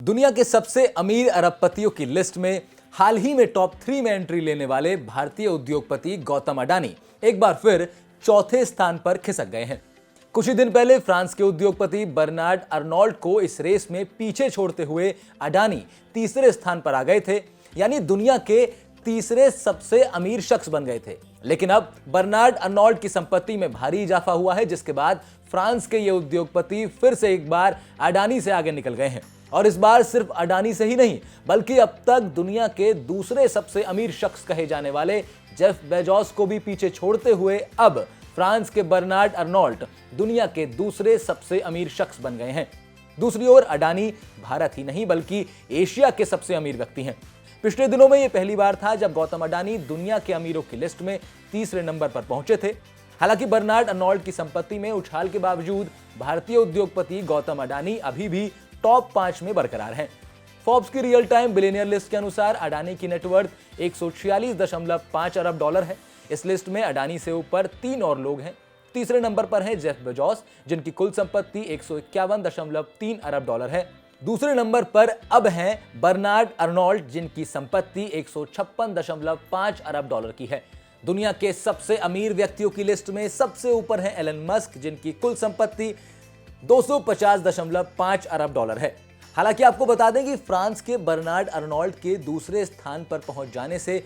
दुनिया के सबसे अमीर अरबपतियों की लिस्ट में हाल ही में टॉप 3 में एंट्री लेने वाले भारतीय उद्योगपति गौतम अडानी एक बार फिर चौथे स्थान पर खिसक गए हैं। कुछ ही दिन पहले फ्रांस के उद्योगपति बर्नार्ड अर्नोल्ट को इस रेस में पीछे छोड़ते हुए अडानी तीसरे स्थान पर आ गए थे, यानी दुनिया के तीसरे सबसे अमीर शख्स बन गए थे। लेकिन अब बर्नार्ड अर्नोल्ट की संपत्ति में भारी इजाफा हुआ है, जिसके बाद फ्रांस के ये उद्योगपति फिर से एक बार अडानी से आगे निकल गए हैं। और इस बार सिर्फ अडानी से ही नहीं, बल्कि अब तक दुनिया के दूसरे सबसे अमीर शख्स कहे जाने वाले जेफ बेजोस को भी पीछे छोड़ते हुए अब फ्रांस के बर्नार्ड अर्नोल्ट दुनिया के दूसरे सबसे अमीर शख्स बन गए हैं। दूसरी ओर अडानी भारत ही नहीं बल्कि एशिया के सबसे अमीर व्यक्ति हैं। पिछले दिनों में यह पहली बार था जब गौतम अडानी दुनिया के अमीरों की लिस्ट में तीसरे नंबर पर पहुंचे थे। हालांकि बर्नार्ड अर्नोल्ट की संपत्ति में उछाल के बावजूद भारतीय उद्योगपति गौतम अडानी अभी भी टॉप 5 में बरकरार हैं। फोर्ब्स की रियल टाइम बिलियनियर लिस्ट के अनुसार अडानी की नेटवर्थ 146.5 अरब डॉलर है। इस लिस्ट में अडानी से ऊपर 3 और लोग हैं। तीसरे नंबर पर हैं जेफ बेजोस, जिनकी कुल संपत्ति 151.3 अरब डॉलर है। दूसरे नंबर पर अब हैं बर्नार्ड अर्नोल्ट, जिनकी संपत्ति 156.5 अरब डॉलर की है। दुनिया के सबसे अमीर व्यक्तियों की लिस्ट में सबसे ऊपर हैं एलन मस्क, जिनकी कुल संपत्ति 250.5 अरब डॉलर है। हालांकि आपको बता दें कि फ्रांस के बर्नार्ड अर्नोल्ट के दूसरे स्थान पर पहुंच जाने से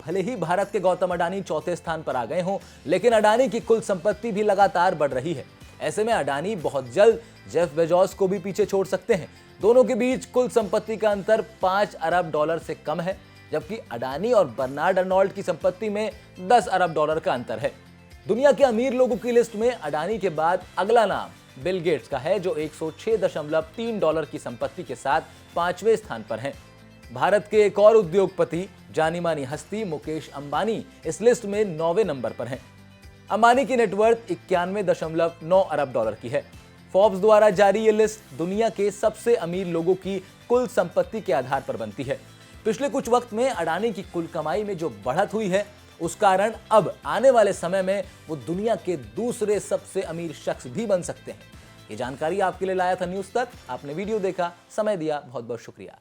भले ही भारत के गौतम अडानी चौथे स्थान पर आ गए हों, लेकिन अडानी की कुल संपत्ति भी लगातार बढ़ रही है। ऐसे में अडानी बहुत जल्द जेफ बेजोस को भी पीछे छोड़ सकते हैं। दोनों के बीच कुल संपत्ति का अंतर 5 अरब डॉलर से कम है, जबकि अडानी और बर्नार्ड अर्नोल्ट की संपत्ति में 10 अरब डॉलर का अंतर है। दुनिया के अमीर लोगों की लिस्ट में अडानी के बाद अगला नाम बिल गेट्स का है, जो 106.3 डॉलर की संपत्ति के साथ 5वें स्थान पर हैं। भारत के एक और उद्योगपति जानी मानी हस्ती मुकेश अंबानी इस लिस्ट में 9वें नंबर पर हैं। अंबानी की नेटवर्थ 91.9 अरब डॉलर की है। फोर्ब्स द्वारा जारी ये लिस्ट दुनिया के सबसे अमीर लोगों की कुल संपत्ति के आधार पर बनती है। पिछले कुछ वक्त में अडानी की कुल कमाई में जो बढ़त हुई है, उस कारण अब आने वाले समय में वो दुनिया के दूसरे सबसे अमीर शख्स भी बन सकते हैं। ये जानकारी आपके लिए लाया था न्यूज़ तक। आपने वीडियो देखा, समय दिया, बहुत बहुत शुक्रिया।